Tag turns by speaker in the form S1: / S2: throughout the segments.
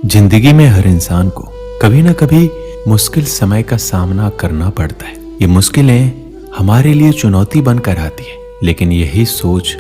S1: जिंदगी में हर इंसान को कभी ना कभी मुश्किल समय का सामना करना पड़ता है। ये मुश्किलें हमारे लिए चुनौती बनकर आती है, लेकिन यही सोच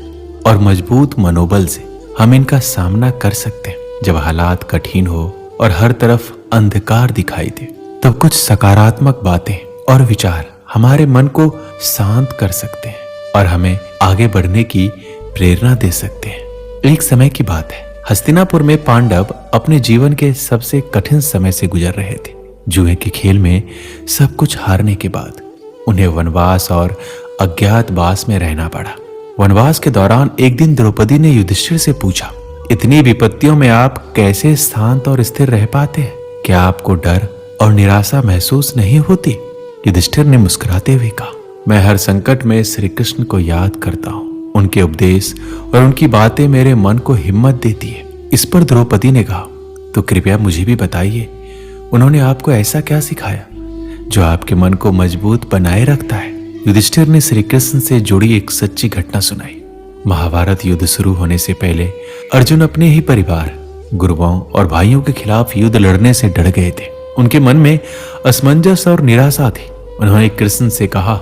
S1: और मजबूत मनोबल से हम इनका सामना कर सकते हैं। जब हालात कठिन हो और हर तरफ अंधकार दिखाई दे, तब कुछ सकारात्मक बातें और विचार हमारे मन को शांत कर सकते हैं और हमें आगे बढ़ने की प्रेरणा दे सकते हैं। एक समय की बात है, हस्तिनापुर में पांडव अपने जीवन के सबसे कठिन समय से गुजर रहे थे। जुए के खेल में सब कुछ हारने के बाद उन्हें वनवास और अज्ञातवास में रहना पड़ा। वनवास के दौरान एक दिन द्रौपदी ने युधिष्ठिर से पूछा, इतनी विपत्तियों में आप कैसे शांत और स्थिर रह पाते हैं? क्या आपको डर और निराशा महसूस नहीं होती? युधिष्ठिर ने मुस्कुराते हुए कहा, मैं हर संकट में श्री कृष्ण को याद करता हूँ। उनके उपदेश और उनकी बातें मेरे मन को हिम्मत देती है। इस पर द्रौपदी ने कहा, तो कृपया मुझे भी बताइए, उन्होंने आपको ऐसा क्या सिखाया जो आपके मन को मजबूत बनाए रखता है? युधिष्ठिर ने श्री कृष्ण से जुड़ी एक सच्ची घटना सुनाई। महाभारत युद्ध शुरू होने से पहले अर्जुन अपने ही परिवार, गुरुओं और भाइयों के खिलाफ युद्ध लड़ने से डर गए थे। उनके मन में असमंजस और निराशा थी। उन्होंने कृष्ण से कहा,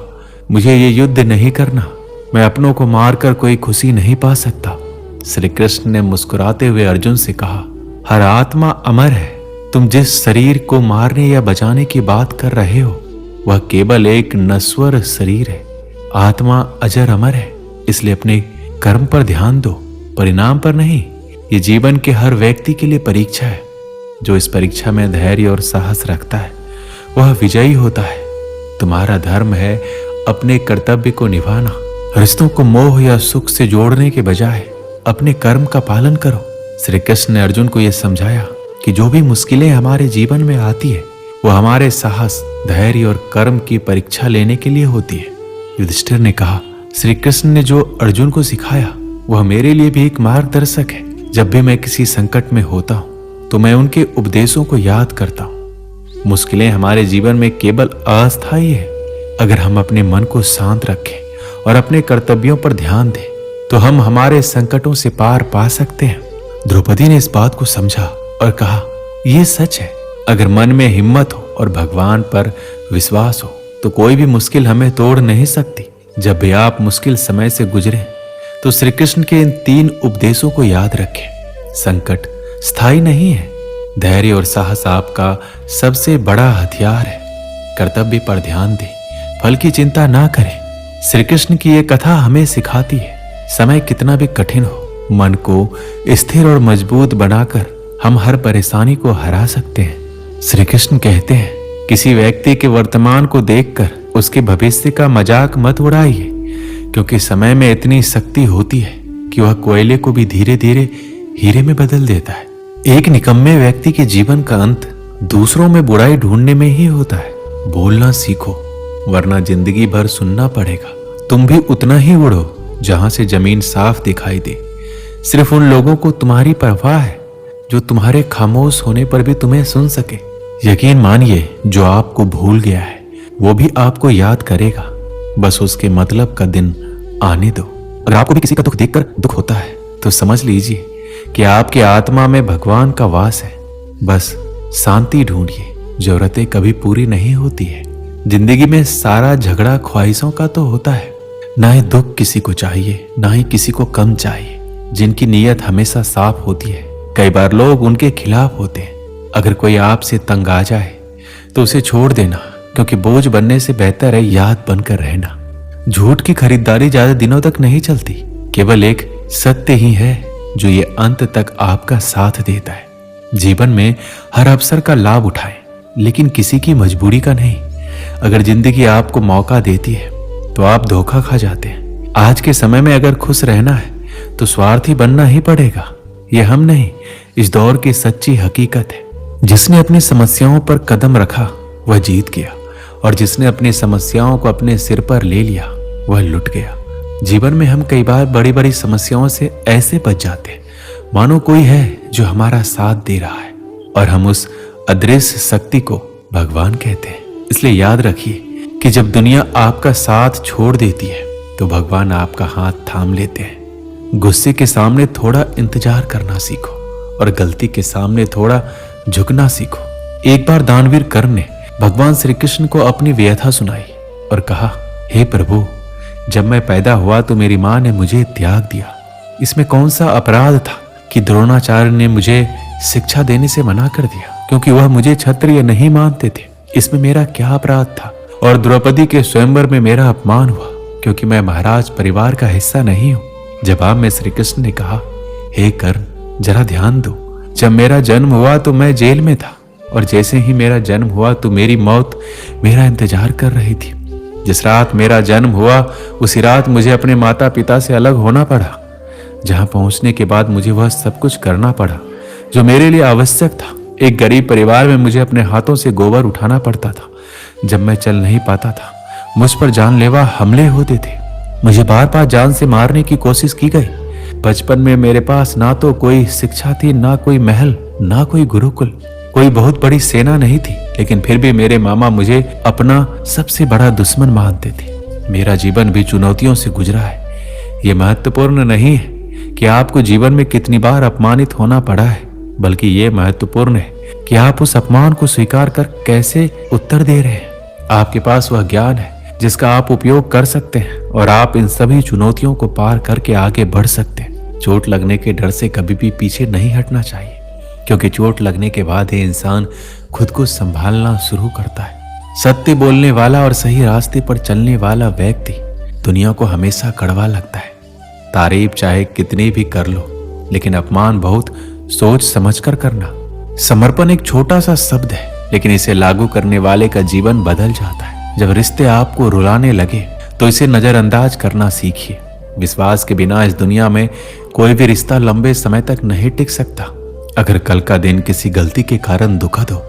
S1: मुझे ये युद्ध नहीं करना, मैं अपनों को मारकर कोई खुशी नहीं पा सकता। श्री कृष्ण ने मुस्कुराते हुए अर्जुन से कहा, हर आत्मा अमर है। तुम जिस शरीर को मारने या बचाने की बात कर रहे हो, वह केवल एक नश्वर शरीर है। आत्मा अजर अमर है, इसलिए अपने कर्म पर ध्यान दो, परिणाम पर नहीं। ये जीवन के हर व्यक्ति के लिए परीक्षा है। जो इस परीक्षा में धैर्य और साहस रखता है, वह विजयी होता है। तुम्हारा धर्म है अपने कर्तव्य को निभाना। रिश्तों को मोह या सुख से जोड़ने के बजाय अपने कर्म का पालन करो। श्री कृष्ण ने अर्जुन को यह समझाया कि जो भी मुश्किलें हमारे जीवन में आती है, वो हमारे साहस, धैर्य और कर्म की परीक्षा लेने के लिए होती है। युधिष्ठिर ने कहा, श्री कृष्ण ने जो अर्जुन को सिखाया वह मेरे लिए भी एक मार्गदर्शक है। जब भी मैं किसी संकट में होता हूँ तो मैं उनके उपदेशों को याद करता हूँ। मुश्किलें हमारे जीवन में केवल अस्थायी है। अगर हम अपने मन को शांत रखें और अपने कर्तव्यों पर ध्यान दें, तो हम हमारे संकटों से पार पा सकते हैं। द्रौपदी ने इस बात को समझा और कहा, यह सच है। अगर मन में हिम्मत हो और भगवान पर विश्वास हो, तो कोई भी मुश्किल हमें तोड़ नहीं सकती। जब भी आप मुश्किल समय से गुजरे, तो श्री कृष्ण के इन 3 उपदेशों को याद रखें। संकट स्थायी नहीं है। धैर्य और साहस आपका सबसे बड़ा हथियार है। कर्तव्य पर ध्यान दें, फल की चिंता ना करें। श्री कृष्ण की यह कथा हमें सिखाती है, समय कितना भी कठिन हो, मन को स्थिर और मजबूत बनाकर हम हर परेशानी को हरा सकते हैं। श्री कृष्ण कहते हैं, किसी व्यक्ति के वर्तमान को देखकर उसके भविष्य का मजाक मत उड़ाइए, क्योंकि समय में इतनी शक्ति होती है कि वह कोयले को भी धीरे धीरे हीरे में बदल देता है। एक निकम्मे व्यक्ति के जीवन का अंत दूसरों में बुराई ढूंढने में ही होता है। बोलना सीखो, वरना जिंदगी भर सुनना पड़ेगा। तुम भी उतना ही उड़ो जहां से जमीन साफ दिखाई दे। सिर्फ उन लोगों को तुम्हारी परवाह है जो तुम्हारे खामोश होने पर भी तुम्हें सुन सके। यकीन मानिए, जो आपको भूल गया है वो भी आपको याद करेगा। बस उसके मतलब का दिन आने दो। अगर आपको भी किसी का दुख देखकर दुख होता है, तो समझ लीजिए कि आपकी आत्मा में भगवान का वास है। बस शांति ढूंढिए। जरूरतें कभी पूरी नहीं होती है। जिंदगी में सारा झगड़ा ख्वाहिशों का तो होता है। ना ही दुख किसी को चाहिए, ना ही किसी को कम चाहिए। जिनकी नीयत हमेशा साफ होती है, कई बार लोग उनके खिलाफ होते हैं। अगर कोई आपसे तंग आ जाए तो उसे छोड़ देना, क्योंकि बोझ बनने से बेहतर है याद बनकर रहना। झूठ की खरीदारी ज्यादा दिनों तक नहीं चलती। केवल एक सत्य ही है जो ये अंत तक आपका साथ देता है। जीवन में हर अवसर का लाभ उठाएं, लेकिन किसी की मजबूरी का नहीं। अगर जिंदगी आपको मौका देती है तो आप धोखा खा जाते हैं। आज के समय में अगर खुश रहना है तो स्वार्थी बनना ही पड़ेगा। यह हम नहीं, इस दौर की सच्ची हकीकत है। जिसने अपनी समस्याओं पर कदम रखा वह जीत गया, और जिसने अपनी समस्याओं को अपने सिर पर ले लिया वह लुट गया। जीवन में हम कई बार बड़ी बड़ी समस्याओं से ऐसे बच जाते हैं मानो कोई है जो हमारा साथ दे रहा है, और हम उस अदृश्य शक्ति को भगवान कहते हैं। इसलिए याद रखिए कि जब दुनिया आपका साथ छोड़ देती है तो भगवान आपका हाथ थाम लेते हैं। गुस्से के सामने थोड़ा इंतजार करना सीखो और गलती के सामने थोड़ा झुकना सीखो। एक बार दानवीर कर्ण ने भगवान श्री कृष्ण को अपनी व्यथा सुनाई और कहा, हे प्रभु, जब मैं पैदा हुआ तो मेरी मां ने मुझे त्याग दिया। इसमें कौन सा अपराध था कि द्रोणाचार्य ने मुझे शिक्षा देने से मना कर दिया, क्योंकि वह मुझे क्षत्रिय नहीं मानते थे। इसमें मेरा क्या अपराध था? और द्रौपदी के स्वयंवर में मेरा अपमान हुआ, क्योंकि मैं महाराज परिवार का हिस्सा नहीं हूं। जवाब में श्री कृष्ण ने कहा, हे कर्ण, जरा ध्यान दो। जब मेरा जन्म हुआ तो मैं जेल में था, और जैसे ही मेरा जन्म हुआ तो मेरी मौत मेरा इंतजार कर रही थी। जिस रात मेरा जन्म हुआ उसी रात मुझे अपने माता पिता से अलग होना पड़ा, जहां पहुंचने के बाद मुझे वह सब कुछ करना पड़ा जो मेरे लिए आवश्यक था। एक गरीब परिवार में मुझे अपने हाथों से गोबर उठाना पड़ता था। जब मैं चल नहीं पाता था, मुझ पर जानलेवा हमले होते थे। मुझे बार बार जान से मारने की कोशिश की गई। बचपन में मेरे पास ना तो कोई शिक्षा थी, ना कोई महल, ना कोई गुरुकुल, कोई बहुत बड़ी सेना नहीं थी, लेकिन फिर भी मेरे मामा मुझे अपना सबसे बड़ा दुश्मन मानते थे। मेरा जीवन भी चुनौतियों से गुजरा है। ये महत्वपूर्ण नहीं है कि आपको जीवन में कितनी बार अपमानित होना पड़ा है, बल्कि ये महत्वपूर्ण है कि आप उस अपमान को स्वीकार कर कैसे उत्तर दे रहे हैं। आपके पास वह ज्ञान है जिसका आप उपयोग कर सकते हैं, और आप इन सभी चुनौतियों को पार करके आगे बढ़ सकते हैं। चोट लगने के डर से कभी भी पीछे नहीं हटना चाहिए, क्योंकि चोट लगने के बाद ही इंसान खुद को संभालना शुरू करता है। सत्य बोलने वाला और सही रास्ते पर चलने वाला व्यक्ति दुनिया को हमेशा कड़वा लगता है। तारीफ चाहे कितनी भी कर लो, लेकिन अपमान बहुत सोच समझकर करना। समर्पण एक छोटा सा शब्द है, लेकिन इसे लागू करने वाले का जीवन बदल जाता है। जब रिश्ते आपको रुलाने लगे तो इसे नजरअंदाज करना सीखिए। विश्वास के बिना इस दुनिया में कोई भी रिश्ता लंबे समय तक नहीं टिक सकता। अगर कल का दिन किसी गलती के कारण दुखद हो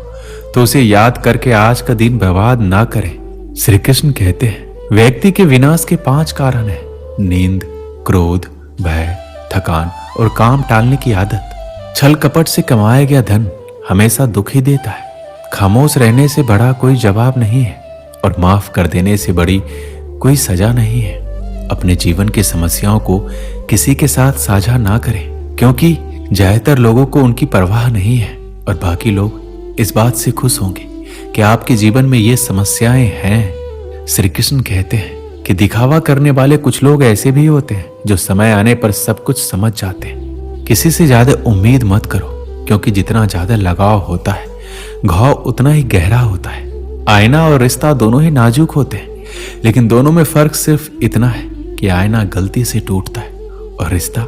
S1: तो उसे याद करके आज का दिन बर्बाद ना करें। श्री कृष्ण कहते हैं, व्यक्ति के विनाश के 5 कारण हैं: नींद, क्रोध, भय, थकान और काम टालने की आदत। छल कपट से कमाया गया धन हमेशा दुख ही देता है। खामोश रहने से बड़ा कोई जवाब नहीं है, और माफ कर देने से बड़ी कोई सजा नहीं है। अपने जीवन की समस्याओं को किसी के साथ साझा ना करें, क्योंकि ज्यादातर लोगों को उनकी परवाह नहीं है, और बाकी लोग इस बात से खुश होंगे कि आपके जीवन में ये समस्याएं हैं। श्री कृष्ण कहते हैं कि दिखावा करने वाले कुछ लोग ऐसे भी होते हैं जो समय आने पर सब कुछ समझ जाते हैं। किसी से ज्यादा उम्मीद मत करो, क्योंकि जितना ज्यादा लगाव होता है, घाव उतना ही गहरा होता है। आईना और रिश्ता दोनों ही नाजुक होते हैं, लेकिन दोनों में फर्क सिर्फ इतना है कि आईना गलती से टूटता है और रिश्ता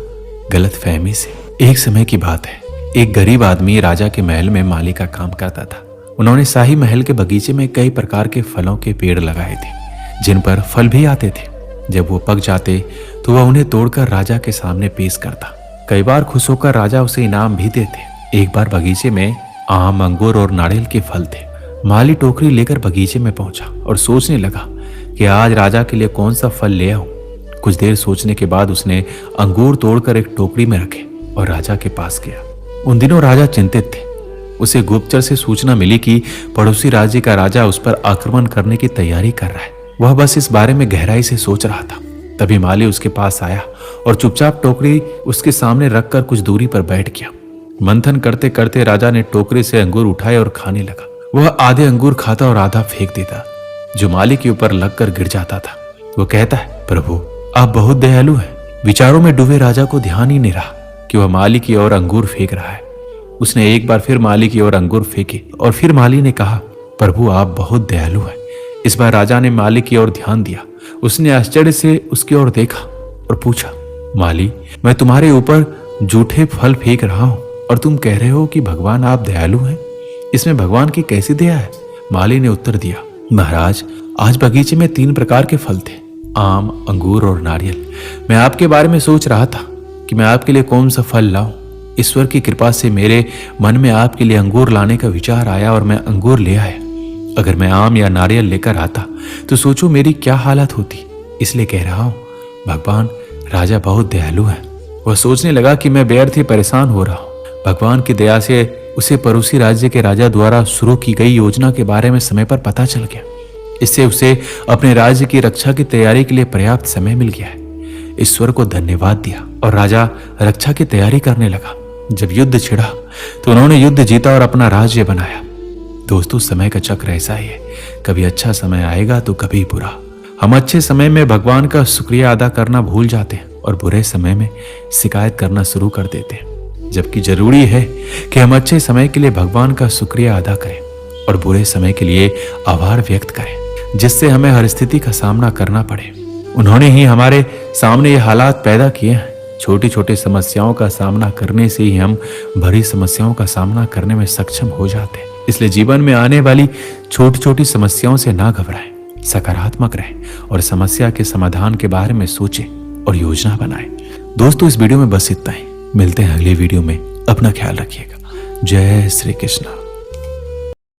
S1: गलतफहमी से। एक समय की बात है, एक गरीब आदमी राजा के महल में माली का काम करता था। उन्होंने शाही महल के बगीचे में कई प्रकार के फलों के पेड़ लगाए थे, जिन पर फल भी आते थे। जब वो पक जाते तो वह उन्हें तोड़कर राजा के सामने पेश करता। कई बार खुश होकर राजा उसे इनाम भी देते। एक बार बगीचे में आम, अंगूर और नारियल के फल थे। माली टोकरी लेकर बगीचे में पहुंचा और सोचने लगा कि आज राजा के लिए कौन सा फल ले आऊं। कुछ देर सोचने के बाद उसने अंगूर तोड़कर एक टोकरी में रखे और राजा के पास गया। उन दिनों राजा चिंतित थे। उसे गुप्तचर से सूचना मिली कि पड़ोसी राज्य का राजा उस पर आक्रमण करने की तैयारी कर रहा है। वह बस इस बारे में गहराई से सोच रहा था। तभी माली उसके पास आया और चुपचाप टोकरी उसके सामने रखकर कुछ दूरी पर बैठ गया। मंथन करते करते राजा ने टोकरी से अंगूर उठाए और खाने लगा। वह आधे अंगूर खाता और आधा फेंक देता, जो माली के ऊपर लगकर गिर जाता था। वो कहता है, प्रभु आप बहुत दयालु हैं। विचारों में डूबे राजा को ध्यान ही नहीं रहा कि वह माली की ओर अंगूर फेंक रहा है। उसने एक बार फिर माली की ओर अंगूर फेंके और फिर माली ने कहा, प्रभु आप बहुत दयालु हैं। इस बार राजा ने माली की ओर ध्यान दिया। उसने आश्चर्य से उसकी ओर देखा और पूछा, माली मैं तुम्हारे ऊपर जूठे फल फेंक रहा हूं और तुम कह रहे हो कि भगवान आप दयालु हैं। इसमें भगवान की कैसी दया है? माली ने उत्तर दिया, महाराज आज बगीचे में 3 प्रकार के फल थे, आम, अंगूर और नारियल। मैं आपके बारे में सोच रहा था कि मैं आपके लिए कौन सा फल लाऊं। ईश्वर की कृपा से मेरे मन में आपके लिए अंगूर लाने का विचार आया और मैं अंगूर ले आया। अगर मैं आम या नारियल लेकर आता तो सोचो मेरी क्या हालत होती। इसलिए कह रहा हूं, भगवान राजा बहुत दयालु है। वह सोचने लगा कि मैं व्यर्थ ही परेशान हो रहा हूं। भगवान की दया से उसे पड़ोसी राज्य के राजा द्वारा शुरू की गई योजना के बारे में समय पर पता चल गया। इससे उसे अपने राज्य की रक्षा की तैयारी के लिए पर्याप्त समय मिल गया है। ईश्वर को धन्यवाद दिया और राजा रक्षा की तैयारी करने लगा। जब युद्ध छिड़ा तो उन्होंने युद्ध जीता और अपना राज्य बनाया। दोस्तों, समय का चक्र ऐसा ही है, कभी अच्छा समय आएगा तो कभी बुरा। हम अच्छे समय में भगवान का शुक्रिया अदा करना भूल जाते हैं और बुरे समय में शिकायत करना शुरू कर देते हैं। जबकि जरूरी है कि हम अच्छे समय के लिए भगवान का शुक्रिया अदा करें और बुरे समय के लिए आभार व्यक्त करें, जिससे हमें हर स्थिति का सामना करना पड़े। उन्होंने ही हमारे सामने ये हालात पैदा किए हैं। छोटी छोटी समस्याओं का सामना करने से ही हम बड़ी समस्याओं का सामना करने में सक्षम हो जाते हैं। इसलिए जीवन में आने वाली छोटी छोटी समस्याओं से ना घबराएं, सकारात्मक रहें और समस्या के समाधान के बारे में सोचें और योजना बनाएं। दोस्तों, इस वीडियो में बस इतना ही। मिलते हैं अगले वीडियो में। अपना ख्याल रखिएगा। जय श्री कृष्ण।